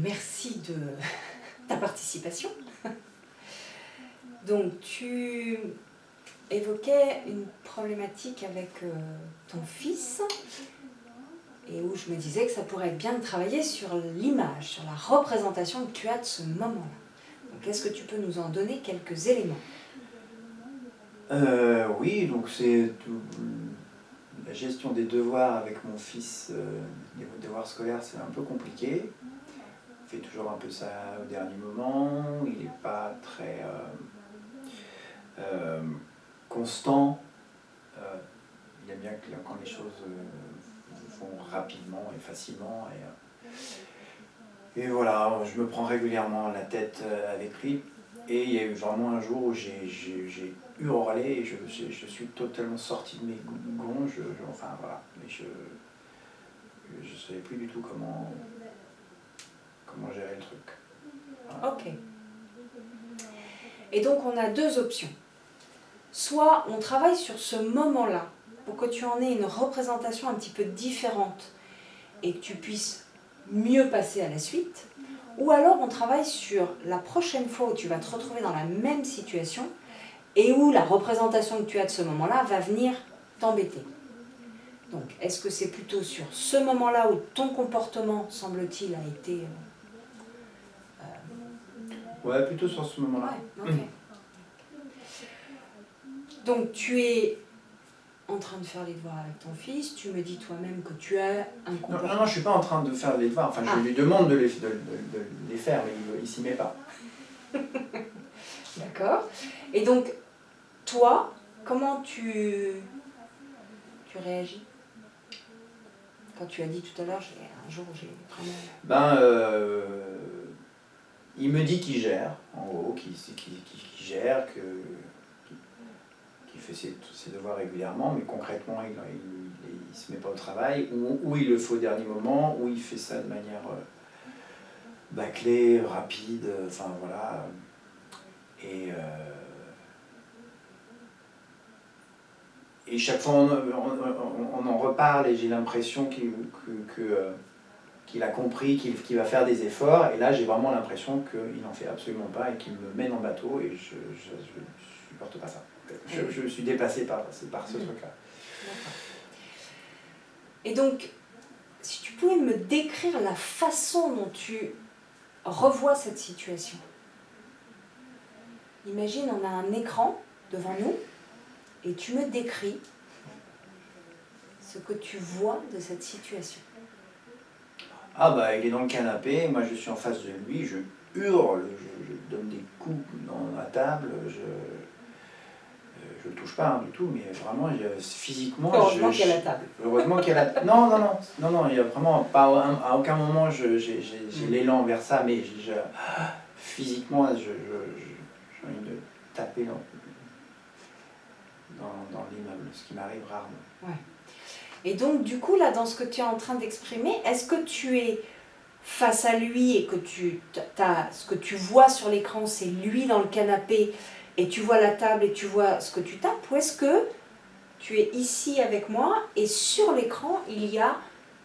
merci de ta participation. Donc, tu évoquais une problématique avec ton fils, et où je me disais que ça pourrait être bien de travailler sur l'image, sur la représentation que tu as de ce moment-là. Donc, est-ce que tu peux nous en donner quelques éléments ? Oui, donc c'est la gestion des devoirs avec mon fils, les devoirs scolaires, c'est un peu compliqué. Il fait toujours un peu ça au dernier moment, il n'est pas très constant. Il aime bien quand les choses vont rapidement et facilement. Et voilà, je me prends régulièrement la tête avec lui. Et il y a eu vraiment un jour où j'ai hurlé et je suis totalement sorti de mes gonds. Enfin voilà, mais je ne savais plus du tout comment gérer le truc. Voilà. Ok. Et donc on a deux options. Soit on travaille sur ce moment-là pour que tu en aies une représentation un petit peu différente et que tu puisses mieux passer à la suite, ou alors on travaille sur la prochaine fois où tu vas te retrouver dans la même situation et où la représentation que tu as de ce moment-là va venir t'embêter. Donc, est-ce que c'est plutôt sur ce moment-là où ton comportement, semble-t-il, a été... Ouais, plutôt sur ce moment-là. Ouais, ok. Donc, tu es en train de faire les devoirs avec ton fils, tu me dis toi-même que tu as un comportement... Non, je ne suis pas en train de faire les devoirs. Enfin, je lui demande de les faire, mais il ne s'y met pas. D'accord. Et donc, toi, comment tu réagis ? Quand tu as dit tout à l'heure, un jour j'ai vraiment... Il me dit qu'il gère, en gros, qu'il gère, qu'il fait ses devoirs régulièrement, mais concrètement, il ne se met pas au travail, ou il le fait au dernier moment, ou il fait ça de manière bâclée, rapide, enfin voilà. Et chaque fois, on en reparle et j'ai l'impression qu'il a compris, qu'il va faire des efforts. Et là, j'ai vraiment l'impression qu'il n'en fait absolument pas et qu'il me mène en bateau et je ne supporte pas ça. Je suis dépassé par ce truc-là. Et donc, si tu pouvais me décrire la façon dont tu revois cette situation. Imagine, on a un écran devant nous et tu me décris ce que tu vois de cette situation. Ah bah il est dans le canapé, moi je suis en face de lui, je hurle, je donne des coups dans la table, je le touche pas du tout, mais vraiment physiquement... Heureusement qu'il y a la table. Heureusement qu'il y a la table. Non, il y a vraiment pas, à aucun moment j'ai l'élan vers ça, mais physiquement j'ai envie de taper dans l'immeuble, ce qui m'arrive rarement. Ouais. Et donc, du coup, là, dans ce que tu es en train d'exprimer, est-ce que tu es face à lui et que ce que tu vois sur l'écran, c'est lui dans le canapé et tu vois la table et tu vois ce que tu tapes, ou est-ce que tu es ici avec moi et sur l'écran, il y a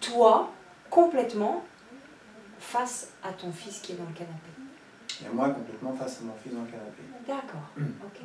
toi complètement face à ton fils qui est dans le canapé? Et moi complètement face à mon fils dans le canapé. D'accord, ok.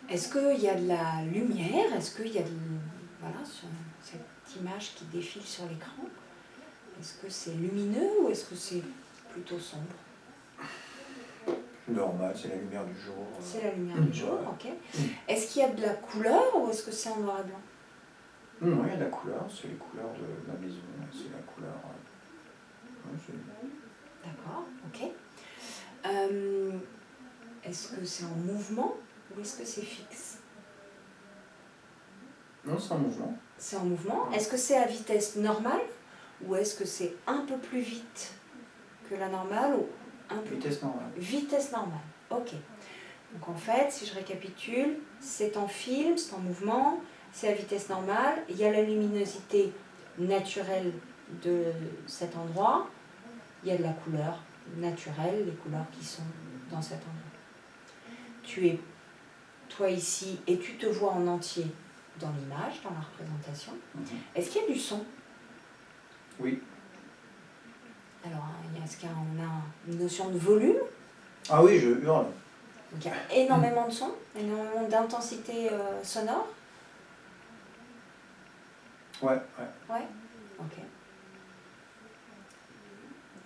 Est-ce qu'il y a de la lumière? Est-ce qu'il y a cette image qui défile sur l'écran? Est-ce que c'est lumineux ou est-ce que c'est plutôt sombre? Normal, c'est la lumière du jour. C'est la lumière du jour, ok. Est-ce qu'il y a de la couleur ou est-ce que c'est en noir et blanc? Non, il y a de la couleur, c'est les couleurs de la maison, c'est la couleur... D'accord, ok. Est-ce que c'est en mouvement ou est-ce que c'est fixe? Non, c'est en mouvement. C'est en mouvement. Est-ce que c'est à vitesse normale ou est-ce que c'est un peu plus vite que la normale ou un peu Vitesse normale. Vitesse normale, ok. Donc en fait, si je récapitule, c'est en film, c'est en mouvement, c'est à vitesse normale, il y a la luminosité naturelle de cet endroit, il y a de la couleur naturelle, les couleurs qui sont dans cet endroit. Tu es, toi ici, et tu te vois en entier dans l'image, dans la représentation. Est-ce qu'il y a du son? Oui. Alors, est-ce qu'on a une notion de volume? Ah oui, je hurle. Donc, il y a énormément de son, énormément d'intensité sonore. Ouais. Ouais. Ok.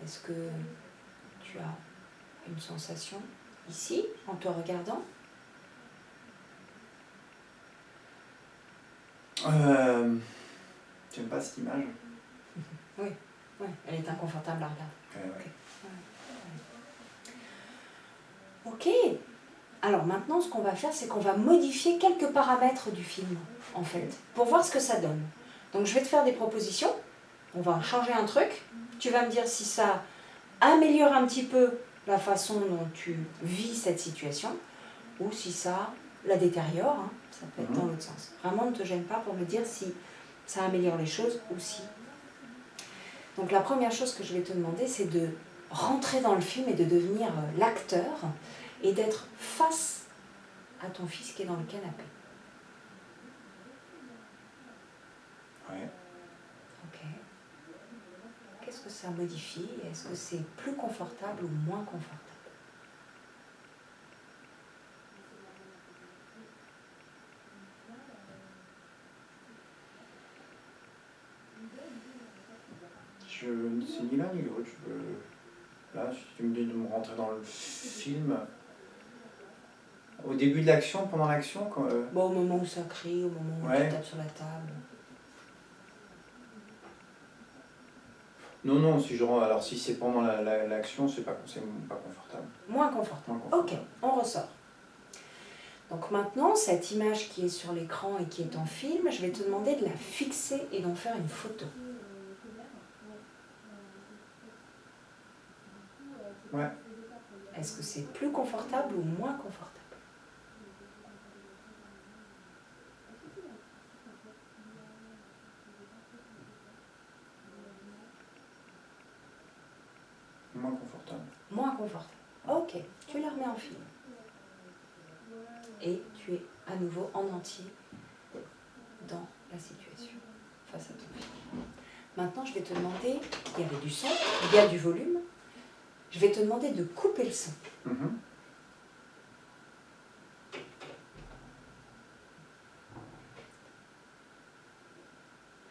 Est-ce que tu as une sensation ici, en te regardant? J'aime pas cette image. Oui, elle est inconfortable à regarder. Ouais. Ok. Alors maintenant, ce qu'on va faire, c'est qu'on va modifier quelques paramètres du film, en fait, pour voir ce que ça donne. Donc je vais te faire des propositions. On va changer un truc. Tu vas me dire si ça améliore un petit peu la façon dont tu vis cette situation, ou si ça la détériore. Hein. Ça peut être dans l'autre sens. Vraiment, ne te gêne pas pour me dire si ça améliore les choses ou si... Donc la première chose que je vais te demander, c'est de rentrer dans le film et de devenir l'acteur et d'être face à ton fils qui est dans le canapé. Ouais. Ok. Qu'est-ce que ça modifie? Est-ce que c'est plus confortable ou moins confortable? Je ne sais ni l'un ni l'autre. Là, si tu me dis de me rentrer dans le film, au début de l'action, pendant l'action, quand... Bon, au moment où ça crie, au moment où tu tapes sur la table. Non, alors si c'est pendant l'action, c'est pas confortable. Moins confortable. Ok, on ressort. Donc maintenant, cette image qui est sur l'écran et qui est en film, je vais te demander de la fixer et d'en faire une photo. Ouais. Est-ce que c'est plus confortable ou moins confortable? Moins confortable. Moins confortable. Ok, tu la remets en film. Et tu es à nouveau en entier dans la situation, face à ton film. Maintenant, je vais te demander, il y avait du son, il y a du volume, je vais te demander de couper le son.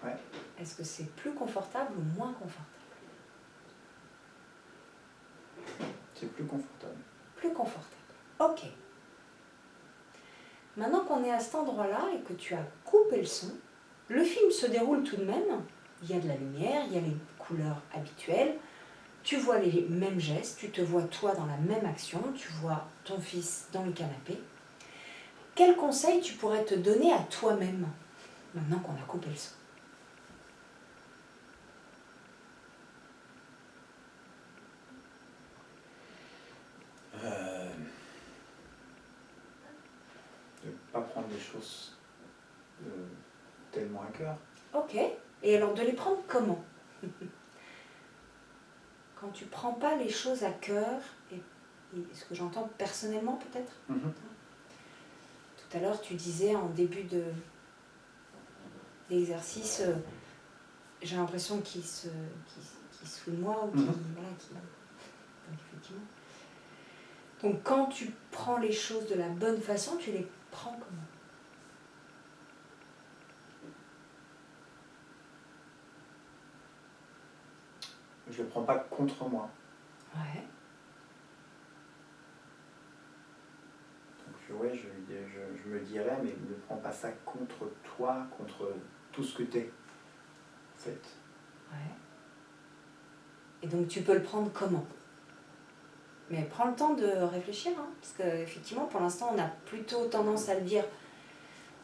Ouais. Est-ce que c'est plus confortable ou moins confortable? C'est plus confortable. Plus confortable. Ok. Maintenant qu'on est à cet endroit-là et que tu as coupé le son, le film se déroule tout de même. Il y a de la lumière, il y a les couleurs habituelles. Tu vois les mêmes gestes, tu te vois toi dans la même action, tu vois ton fils dans le canapé. Quel conseil tu pourrais te donner à toi-même maintenant qu'on a coupé le son? De ne pas prendre les choses tellement à cœur. Ok. Et alors de les prendre comment? Quand tu prends pas les choses à cœur, et ce que j'entends personnellement peut-être. Tout à l'heure tu disais en début d'exercice, j'ai l'impression qu'il se fout de moi ou qu'il... Voilà, donc effectivement. Donc quand tu prends les choses de la bonne façon, tu les prends comment? Je ne le prends pas contre moi. Ouais. Donc ouais, je me dirais, mais ne prends pas ça contre toi, contre tout ce que t'es, en fait. Ouais. Et donc tu peux le prendre comment? Mais prends le temps de réfléchir, hein, parce qu'effectivement, pour l'instant, on a plutôt tendance à le dire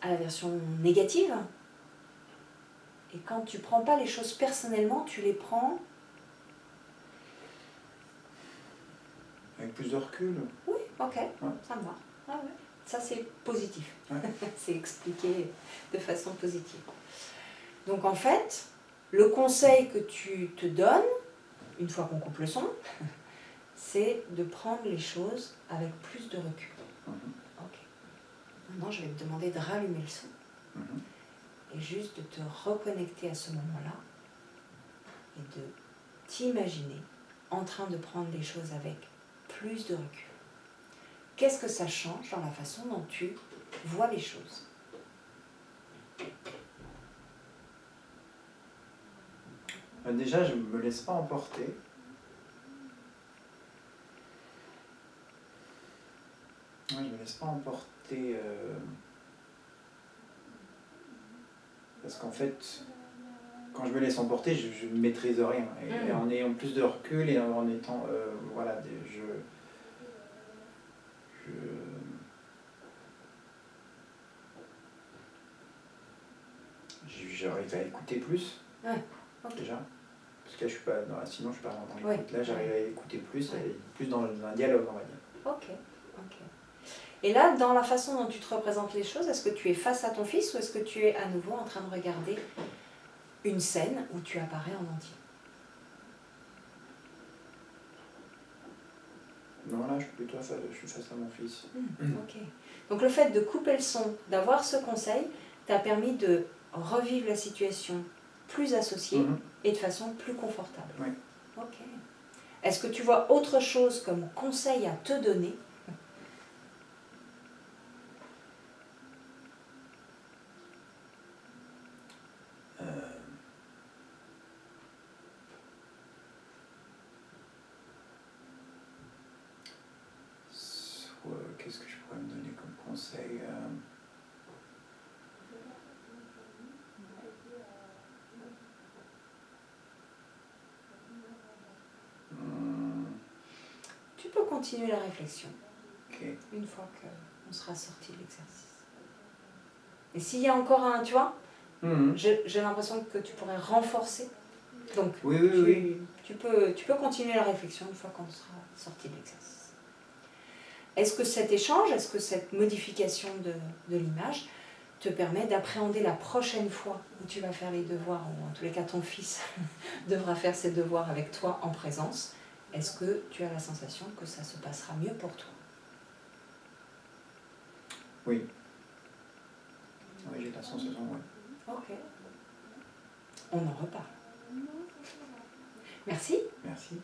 à la version négative. Et quand tu prends pas les choses personnellement, tu les prends... Avec plus de recul. Oui, ok, ça me va. Ah ouais. Ça, c'est positif. Ouais. C'est expliqué de façon positive. Donc en fait, le conseil que tu te donnes, une fois qu'on coupe le son, c'est de prendre les choses avec plus de recul. Ok. Maintenant, je vais te demander de rallumer le son et juste de te reconnecter à ce moment-là et de t'imaginer en train de prendre les choses avec plus de recul. Qu'est-ce que ça change dans la façon dont tu vois les choses? Déjà, je ne me laisse pas emporter. Ouais, je ne me laisse pas emporter parce qu'en fait, quand je me laisse emporter, je ne maîtrise rien. Et en ayant plus de recul et en étant, voilà, j'arrive à écouter plus, Okay. déjà. Parce que là, je suis pas sinon, je suis pas dans l'écoute. Ouais. Là, j'arrive à écouter plus, Ouais. à être plus dans un dialogue, on va dire. Ok. Et là, dans la façon dont tu te représentes les choses, est-ce que tu es face à ton fils ou est-ce que tu es à nouveau en train de regarder une scène où tu apparais en entier? Non, là, je suis plutôt je suis face à mon fils. Ok. Donc le fait de couper le son, d'avoir ce conseil, t'a permis de revivre la situation plus associée et de façon plus confortable. Oui. Ok. Est-ce que tu vois autre chose comme conseil à te donner? Qu'est-ce que je pourrais me donner comme conseil? Tu peux continuer la réflexion Okay. une fois qu'on sera sorti de l'exercice. Et s'il y a encore un, tu vois, j'ai l'impression que tu pourrais renforcer. Donc, oui. Tu peux continuer la réflexion une fois qu'on sera sorti de l'exercice. Est-ce que cet échange, est-ce que cette modification de l'image te permet d'appréhender la prochaine fois où tu vas faire les devoirs, ou en tous les cas ton fils devra faire ses devoirs avec toi en présence? Est-ce que tu as la sensation que ça se passera mieux pour toi? Oui. Oui, j'ai la sensation, oui. Ok. On en reparle. Merci. Merci.